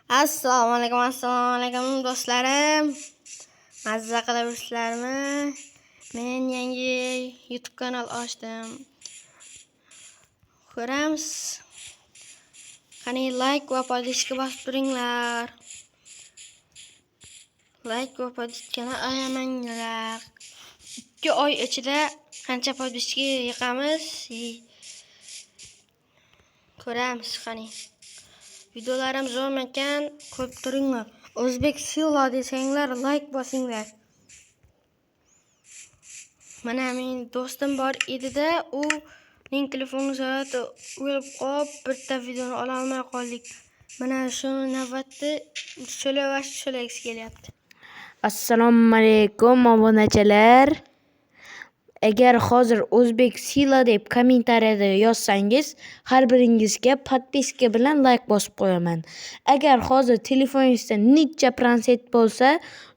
Assalomu alaykum do'stlarim. Mazza qilasizlarmi? Men yangi YouTube kanal ochdim. Ko'ramiz. Qani like va podpishka bosib turinglar. Like va podpishkani ayamanglar. 2 oy ichida qancha podpishka yiqamiz? Ko'ramiz qani. Videolarim zo'r ekan, ko'p turinglar. O'zbek Silo desanglar like bosinglar. Mana men do'stim bor edi-da, uning telefoni soati o'lib qolib, bitta videoni ola olmay qoldik. Mana shu navbatda cho'layapti kelyapti. Assalomu alaykum obunachilar. Agar hozir O'zbek Silo deb kommentariyada yozsangiz, har biringizga podpiska bilan like bosib qo'yaman. Agar hozir telefoningizda necha prosent bo'lsa,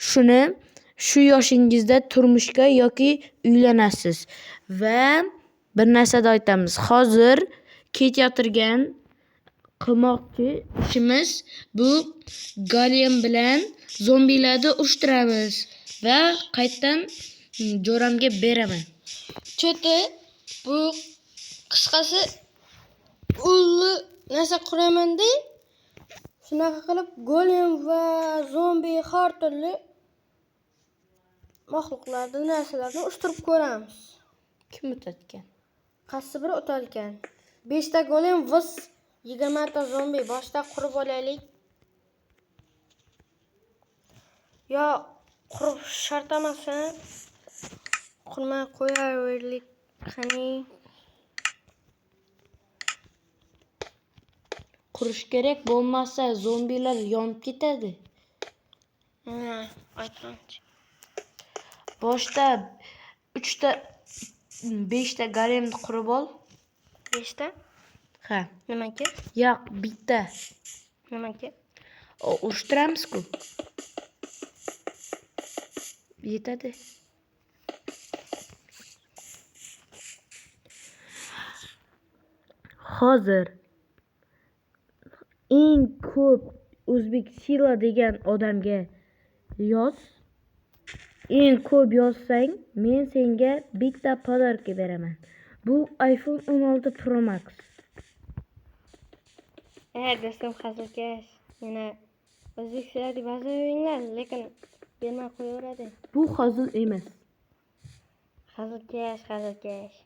shuni shu yoshingizda turmushga yoki uylanasiz. Va bir narsada aytamiz. Hozir ketayotgan qilmoqchi ishimiz bu golem bilan zombilarni ushtiramiz va qaytadan jo'ramga beraman. Cho'ti bu qisqasi ulli narsa quraman-da. Shunaqa qilib golem va zombi har turli maxluqlarni, narsalarni ushtirib ko'ramiz. Kim o'tadigan? Qaysi biri o'tadigan? 5 ta golem va 20 ta zombi boshda qurib olaylik. Yo, qurib shart emas. Qurmay qo'yaverlik qani. Qurish kerak, bo'lmasa zombilar yonib ketadi. Aytgancha. Boshda 3 ta 5 ta golemni qurib ol. 5 ta? Ha. Nimaga? Yo'q, bitta. Nimaga? Ushtiramiz-ku. Yetadi. Hozir eng ko'p O'zbek Silo degan odamga yoz. Eng ko'p yozsang, men senga bitta podarka beraman. Bu iPhone 16 Pro Max. Do'stim hazilkash. Meni O'zbek Silo deb yozavringlar, lekin bermay qo'yaveradi. Bu hazil emas. Hazilkash.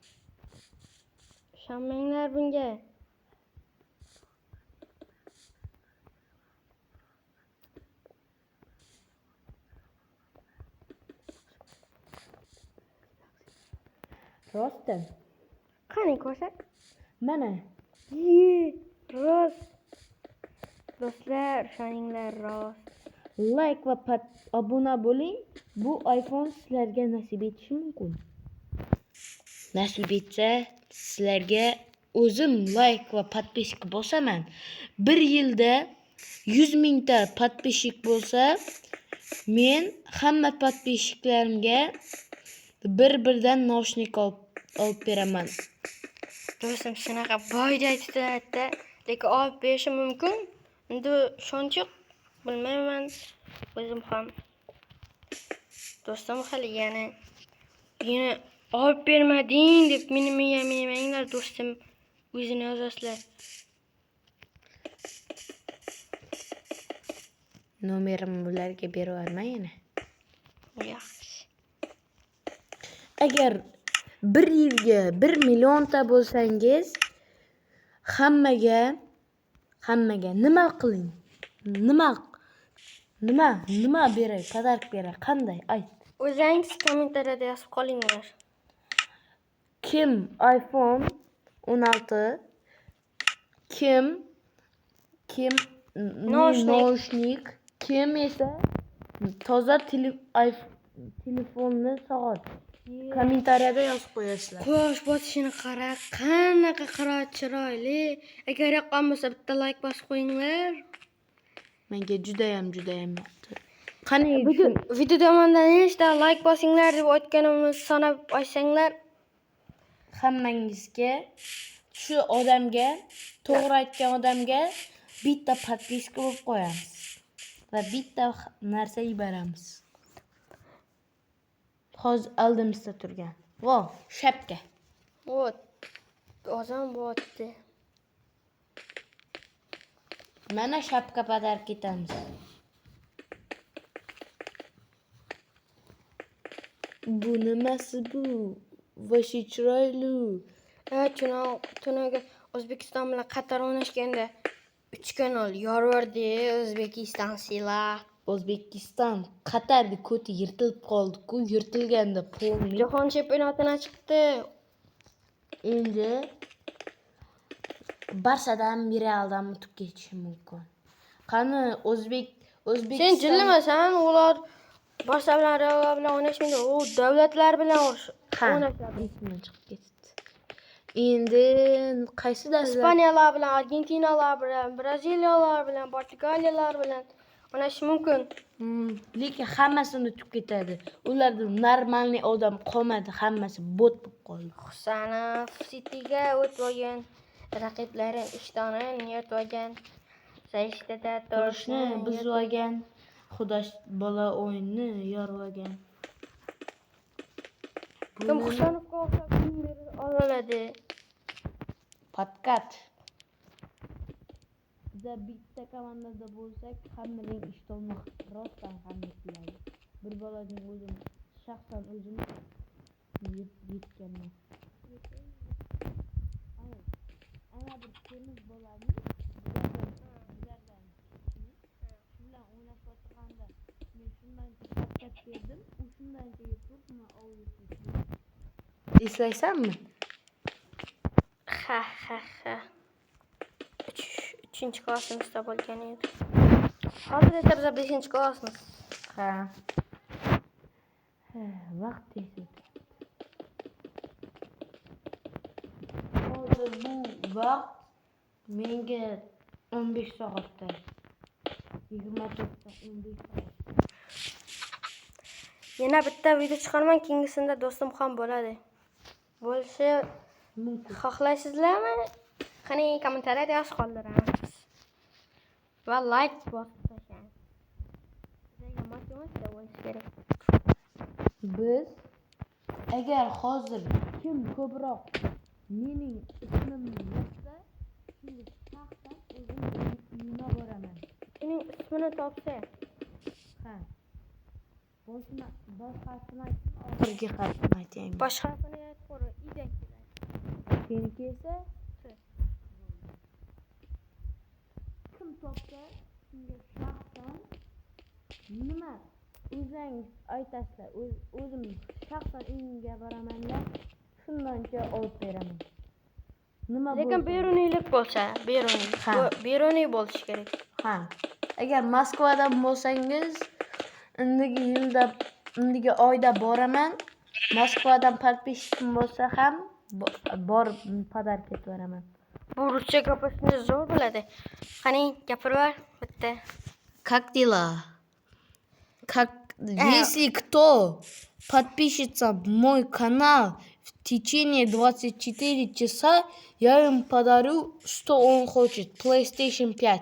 Ishonmanglar bunga. Rostdan. Qani ko'rsat. Mana. Rost. Do'stlar, ishoninglar rost. Like va obuna bo'ling. Bu iPhone sizlarga nasib etishi mumkin. Nasib etsa, sizlarga o'zim like va podpiska bosaman. 1 yilda 100 mingta podpishik bo'lsa, men hamma podpishiklarimga bir-birdan naushnik olib beraman. Do'stim shunaqa boyda aytdi, lekin olib berishi mumkin. Endi shuncha bilmayman, o'zim ham. Do'stim hali yana olib bermading deb meni miyamanglar, do'stim o'zini yozasizlar. Nomerimni bularga berib yubormay yana. Yaxshi. Agar 1 yilga 1 millionta bo'lsangiz, hammaga nima qiling? Nima beray? Podarka beray. Qanday? Ayt. O'zingiz kommentariyada yozib qolinglar. Kim iPhone 16, kim naushnik, kim esa toza telefonni soat. Kommentariyada yozib qo'yasizlar. Quyosh botishini qara, qanaqa chiroyli. Agar yoqqan bo'lsa bitta like bosib qo'yinglar. Menga juda ham yoqdi. Qani video tomondan nechta like bosinglar deb aytganimiz sanab aytsanglar, hammangizga shu odamga, to'g'ri aytgan odamga bitta podpiska bo'lib qo'yamiz va bitta narsa yuboramiz. Hozir oldimizda turgan. Vo, shapka. Вот. Ozon bo'tdi. Mana shapka podark etamiz. Bu nimasi bu? Voshi chiroyli. Tunaga O'zbekiston bilan Qatar o'ynashganda 3 kanal yorvardi O'zbekiston sila. O'zbekiston Qatarda ko'ti yirtilib qoldi-ku, yirtilganda polni. Jahon chempionatiga chiqdi. Endi Barsadan Realdan o'tib ketishi mumkin. Qani O'zbekiston Sen jillamasan, ular Barsa bilan Real bilan o'ynashmaydi. U davlatlar bilan o'ynashadi. esimdan chiqib ketdi. Endi qaysi davlat? Ispaniyalar bilan, Argentinalar bilan, Braziliyalar bilan, Portugaliyalar bilan o'ynashi mumkin. Lekin hammasini o'tib ketadi. Ularda normalniy odam qolmadi, hammasi bot bo'lib qoldi. Husanov Cityga o'tib olgan. Raqiblari 3 dona niyat olgan. Sayishda Turishni buzib olgan. Xudosh bola o'yinni yorib olgan. Kim Husanovga o'xshab kim oladi? Podkat. Biza bitta komandada bo'lsak, hammaning ishtonini rostdan hamma qiladi. Bir bolaning o'zini shaxsan o'zim yetganman. Ana bir temiz bolani bizlardan shu bilan o'ynab o'tirganda men shundan podkat berdim, u shundan yetib men oldim. Eslaysanmi? Ha. 3-chi klassimizda bo'lgan edi. Hozir esa biz 5-chi klassimiz. Ha. Vaqt tez o'tdi. Hozir bu vaqt menga 15 soatda. 24 15 soat. Yana bitta video chiqarman, keyingisida do'stim ham bo'ladi. Bo'lishi Mumkin. xohlaysizlarmi? Qani kommentariyada yozib qoldiramiz. Va like bosib tashlang. Sizga motivatsiya bo'lishi kerak. Biz agar hozir kim ko'proq mening ismimni yozsa, shunga shaxsan o'zim uyima boraman. Sening ismini topsa, Ha. Bosh harfini aytdim, oxirgi harfini aytaymi? bosh harfini aytib qo'y, ida keladi. Seniki esa kim topsa, shunga shaxsan nima o'zingiz aytasizlar, o'zim shaxsan uyimga boraman-da, shundancha olib beraman. Nima Lekin beruniylik bo'lsa, Ha. beruniy bo'lishi kerak. Ha. Agar Moskvadan bo'lsangiz, indigi oyda boraman. Moskvadan podpishkim bo'lsa ham borib podark etib beraman. Bu ruscha gapirishni zo'r bo'ladi. Qani gapirib ber bitta. Как дела? Если кто подпишется в мой канал в течение 24 часа, я им подарю, что он хочет. PlayStation 5.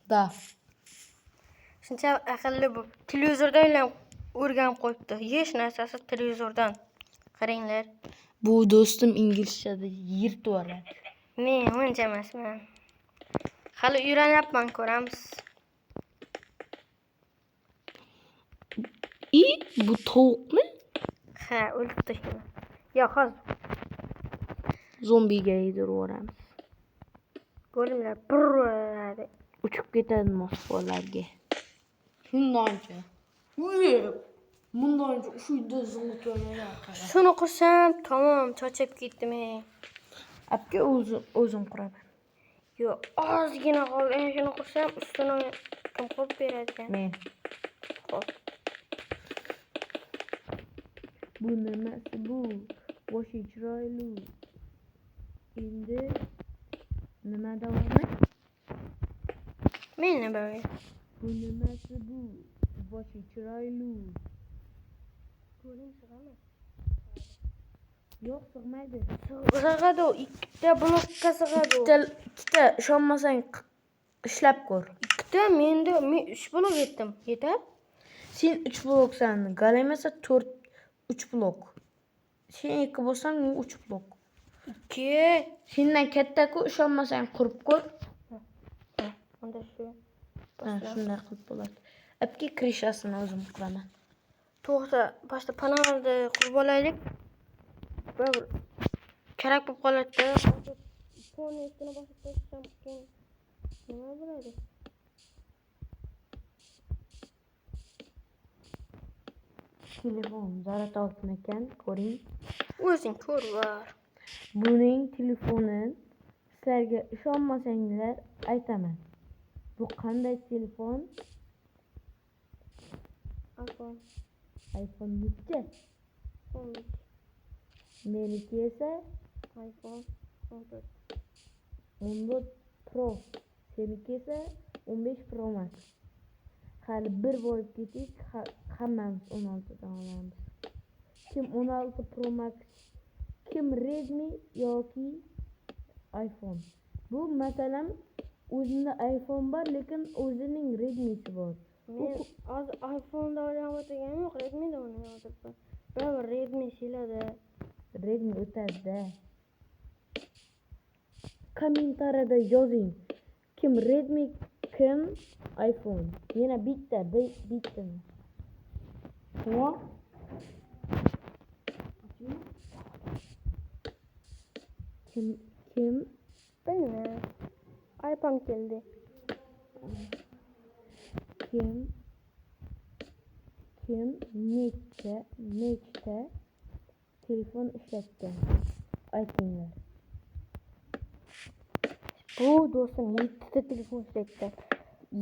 Да. Shuncha aqlli bu. Televizordan o'rganib qo'yibdi. Hech narsasi televizordan. Qaranglar. Bu do'stim inglizchada yirtib oladi. Men uncha emasman. Hali o'rganyapman, ko'ramiz. Bu tovuqmi? Ha, o'lib tashladim. Yo'q, hozir Zombiga yedirib yuboramiz. bo'limlar burradi. Uchib ketadi Moskvalarga. Shundancha. Bundancha uyda ziltonalar qara. Shuni qilsam, tamom, charchab ketdim. Apga o'zim quraman. Yo'q, ozgina qoldi. Endi shuni qilsam, ustini kim qilib beradi ekan? Men. Xo'p. Bu nimasi bu? Boshi chiroyli. Endi nima davomi? Men nima bilmayman. Bu nimasi bu? Boshi chiroyli. Qo'ling sig'ami? Yo'q, sig'maydi. Sig'adi, ikkita blokka sig'adi. Ikkita ishonmasang ishlab ko'r. Ikkita men 3 blok yetdim. Yetar? Sen 3 bloksan. Galem esa 3 blok. Sen 2 bo'lsang, u 3 blok. 2. Sendan katta-ku, ishonmasang qurib ko'r. Unda shu. Ha, shunday qilib bo'ladi. Apki krishasini o'zim quraman. To'xta, boshda panelni qurib olaylik. Bir kerak bo'lib qoladi-da. Fonni ustini bosib tashlashim keyin nima bo'ladi? Telefon zarar oltmakan, ko'ring. O'zing ko'rvar. Buning telefoni sizlarga ishonmasanglar aytaman. Bu qanday telefon? iPhone necha? 15. Meniki esa iPhone 14. 14 Pro. Seniki esa 15 Pro Max. Hali bir bo'lib ketik, hammamiz 16 dan olamiz. Kim 16 Pro Max, kim Redmi yoki iPhone. Bu masalan o'zida iPhone bor, lekin o'zining Redmi'si bor. Men hozir iPhone'da o'ynayotganim yo'q, Redmi'da o'ynayapman. Baribir Redmi keladi. Redmi o'tadi-da. Kommentariyada yozing. Kim Redmi, kim iPhone. Yana bitta. Tamam. Kim Bilmayman. iPhone keldi. Kim nechta telefon ishlatgan? Aytinglar. Bu do'stim 7 ta telefon ishlatgan.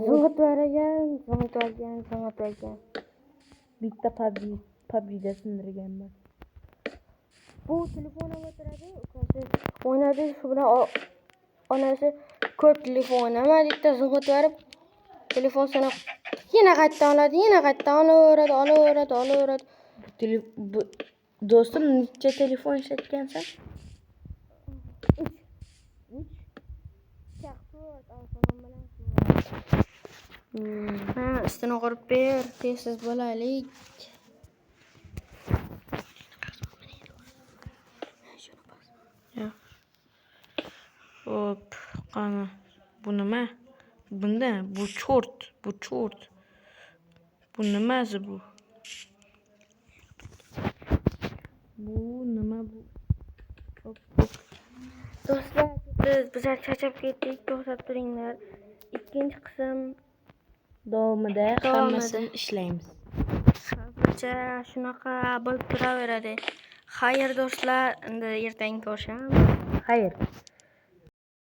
Zing'itvargan. Bitta PUBG'da sindirganman. Bu telefon o'tiradi, ukasi o'ynadi, shu bilan onasi ko'p telefon o'ynama debdi, zing'itvarib telefon sanab yana qaytadan olaveradi. Bu do'stim necha telefon ishlatgansan? 3. Ha, ustini qurib ber, tezsiz bo'laylik. Hop, qani. Bu nima? Bunda bu cho'rt. Bu nimasi bu? Bu nima bu? Hop. Do'stlar, bizlar charchab ketdik, to'xtab turinglar. Ikkinchi qism Davomida hammasini ishlaymiz. hozircha shunaqa bo'lib turaveradi. Xayr do'stlar, endi ertangi ko'rishamiz. Xayr.